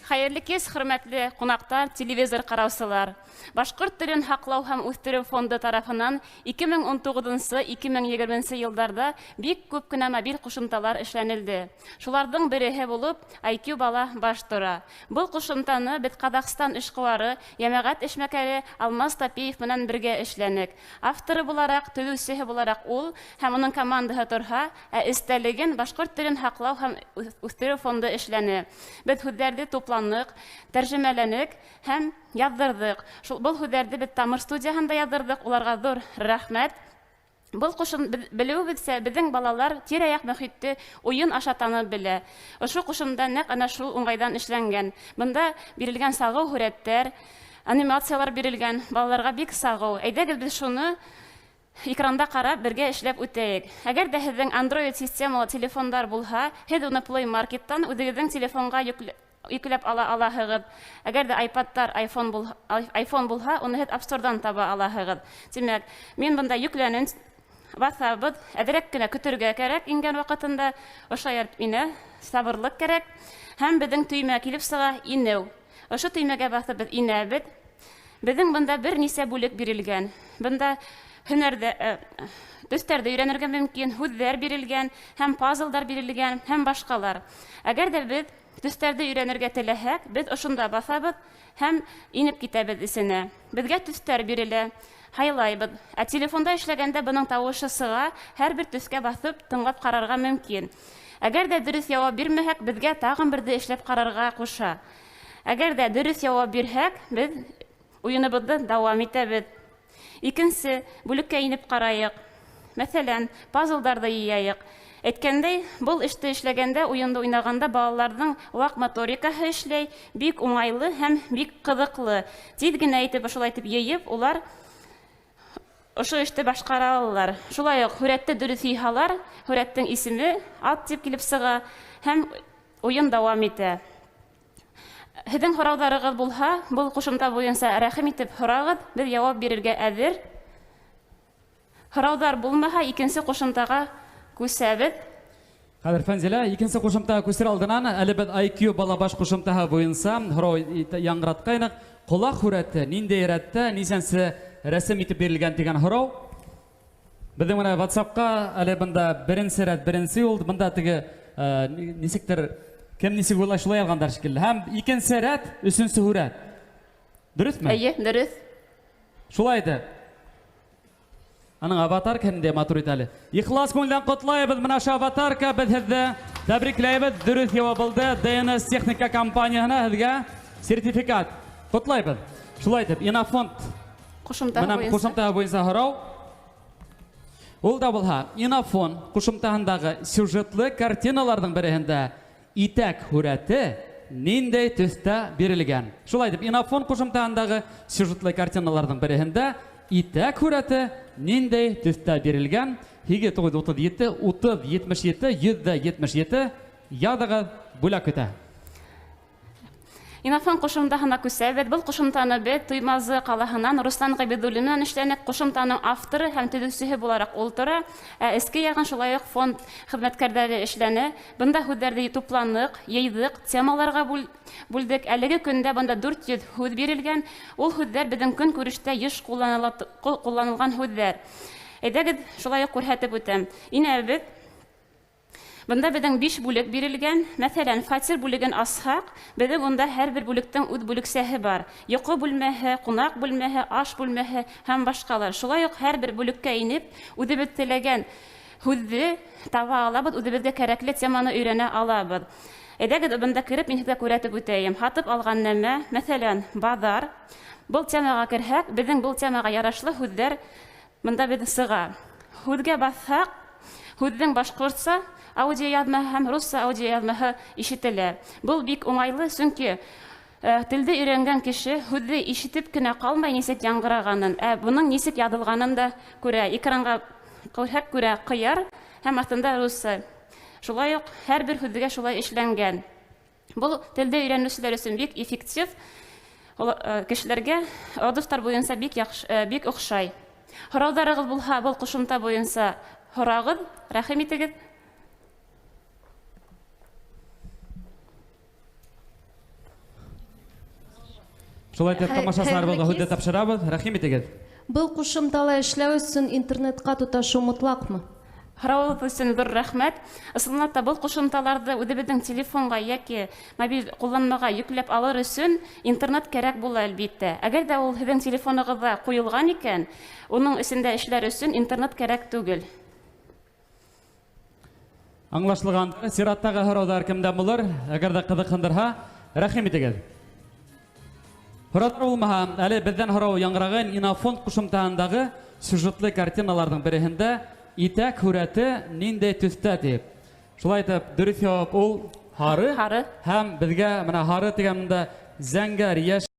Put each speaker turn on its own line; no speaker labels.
Хәерле кич, хөрмәтле кунактар, телевизор караусылар. Башкорт телен хаклау һәм үстерү фонды тарафыннан 2019-2020 елларда бик күп кенә мобиль кушымталар эшләнелде. Шуларның береһе булып IQ бала баш тора. Бу кушымтаны бит Казакстан эшкуары, җәмәгать эшмәкәре Алмаз Тапиев белән бергә эшләнек. Авторы буларак, төзүчесе буларак ул һәм аның командаһы торһа, истәлеген Башкорт телен хаклау һәм үстерү фонды эшләне. Без хүзләрне тупланнык, тәрҗемәләнек һәм яздырдык. Бұл хүдәрді біз тамыр студияһында яздырдык. Уларга зур рәхмәт. Бұл кушым белүебезчә, безнең балалар тирә-як мөхитте уен аша танып белә. Ошо кушымда нәкъ ана шул уңайдан эшләнгән. Монда бирелгән сагу хүрәттәр, анимациялар бирелгән. Балаларга бик сагу. Әйдәгез без шуны экранда карап бергә эшләп үтәйек. Әгәр дә һезнең Android системалы телефондар булһа, һез уны Play Market'тан үзегезнең телефонга yüklәп ала алаһыгыз. Әгәр дә iPad'тар, iPhone булһа, уны һез App Store'дан таба алаһыгыз. Димәк, мин монда yüklәнен басабыз, әдерәк кенә көтәргә кирәк, ингән вакытында ошаярт мине сабырлык кирәк. Һәм безнең төймә килеп сыга инәү. Ошо төймәгә басып без инәбез. Безнең монда бер нисә бүлек бирелгән. Монда һөнәрдә төстәрдә өйрәнергә мөмкин, һүзләр бирелгән, һәм пазлдар бирелгән, һәм башкалар. Әгәр дә без төстәрдә өйрәнергә теләһәк, без ошында басабыз һәм инеп китәбез исенә. Безгә төстәр бирелә, хайлайбыз. Ә телефонда эшләгәндә буның тавышы сыга, һәрбер төскә басып тыңлап карарга мөмкин. Әгәр дә дөрес җавап бирмәһәк, безгә тагын бердә эшләп карарга куша. Әгәр дә дөрес җавап бирһәк, без уеныбызны дәвам итәбез. Икенче бүлеккә инеп карайык. Мәсәлән, пазлдарды йыяйык. Әйткәндәй, бұл эште эшләгәндә, уенда уйнаганда балаларның вак моторикаһы эшләй, бик уңайлы һәм бик кызыклы. Тиз генә әйтеп, шулай итеп йыеп, улар ошо эште башкара алалар. Шулай ук хүрәтте дөрес йыйһалар, хүрәттең исеме ат дип килеп сыга һәм уен дәвам итә. Һезнең һораударыгыз булһа, бұл кушымта буенча рәхим итеп һорагыз, без җавап бирергә әзер. Һораудар булмаһа, икенче кушымтага күсәбез.
Хәзер Фәнзилә, икенче кушымтага күсер алдынан, әле без IQ бала баш кушымтаһы буенча һорау яңгыраткайнык. Колак хүрәте ниндәй рәттә, нисәнче рәсем итеп бирелгән дигән һорау. Безнең менә WhatsApp-ка әле монда беренче рәт беренче ул, монда теге нисектер кем нисек уйлай шулай алгандар шикелле. Һәм икенче рәт, өченче хүрәт. Дөресме?
Әйе, дөрес.
Шулай иде. Аның аватарка хәнде матур ит әле. Ихлас күңелдән котлайбыз менә шу аватарка, без һезне тәбрикләйбез. Дөрес җавап булды. DNS техника компаниясына һезгә сертификат котлайбыз. Шулай итеп, Инофонд кушымтаһы буенча һорау. Ул да булһа, Инофонд кушымтаһындагы сюжетлы картиналарның береһендә итәк хүрәте ниндәй төстә бирелгән. Шулай итеп, Инофонд кушымтаһындагы сюжетлы картиналарның береһендә итәк хүрәте ниндәй төстә бирелгән. 2937 3077 177 ядыгы бүләк көтә.
Инофонд кушымтаһына күсәбез. Бұл кушымтаны без Туймазы калаһынан Руслан Габидуллиннан эшләнек. Кушымтаның авторы һәм төзүчесе буларак ул тора. Эске ягын шулай ук фонд хезмәткәрләре эшләне. Бында һүзләрне тупланнык, йыйдык, темаларга бүлдек. Әлеге көндә бында 400 һүз бирелгән. Ул һүзләр безнең көн күрештә еш кулланылган һүзләр. Әйдәгез шулай ук күрһәтеп үтәм. Инәбез Бында безнең 5 бүлек бирелгән. Мәсәлән, фатир бүлеген асһак, безнең монда һәрбер бүлектең үз бүлексәһе бар. Йокы бүлмәһе, кунак бүлмәһе, аш бүлмәһе һәм башкалар. Шулай ук һәрбер бүлеккә инеп, үзебез теләгән һүзне таба алабыз, үзебезгә кирәкле теманы өйрәнә алабыз. Әйдәгез бында кирип, мин һезгә күрәтеп үтәйем. Хатып алган нәмә, мәсәлән, базар. Бұл темага кирһәк, безнең бұл темага ярашлы һүзләр монда безнең сыга. Һүзгә бассак, һүзнең башкортса аудио язмаһы һәм русча аудио язмаһы ишетелә. Бұл бик уңайлы, чөнки телде өйрәнгән кеше һүзне ишетеп кенә калмай, нисек яңгыраганын, буның нисек язылганын да күрә. Экранга күрһәк күрә кыяр һәм астында русча. Шулай ук һәрбер һүзгә шулай эшләнгән. Бұл телде өйрәнүчеләр өчен бик эффектив, кешеләргә адыштар буенча бик охшай. Һораударыгыз булһа, бұл кушымта буенча һорагыз, рәхим итегез.
Шулай итеп тамашачылар булды,
Хәерле
һүдә тапшырабыз. Рәхим итегез.
Был кушымтала эшләү өчен интернетка тоташу мотлакмы?
Һораулы өчен зур рәхмәт. Ысынлап та был кушымталарда үзебезнең телефонга яки мобиль кулланмага йөкләп алыр өчен интернет кирәк була әлбиттә. Әгәр дә ул һезнең телефоныгызда куелган икән, уның эчендә эшләр өчен интернет кирәк түгел.
Аңлашылган. Сираттагы һораулар кемдән булыр? Әгәр дә кызыксындырса, рәхим итегез. Һораулар булмаһа, әле бездән һорау яңгыраган Инофонд кушымтаһындагы сюжетлы картиналарның береһендә итәк һүрәте ниндәй төстә дип. Шулай итеп, дөрес җавап ул һары.
Һары.
Һәм безгә менә һары дигәндә зәңгәр яшь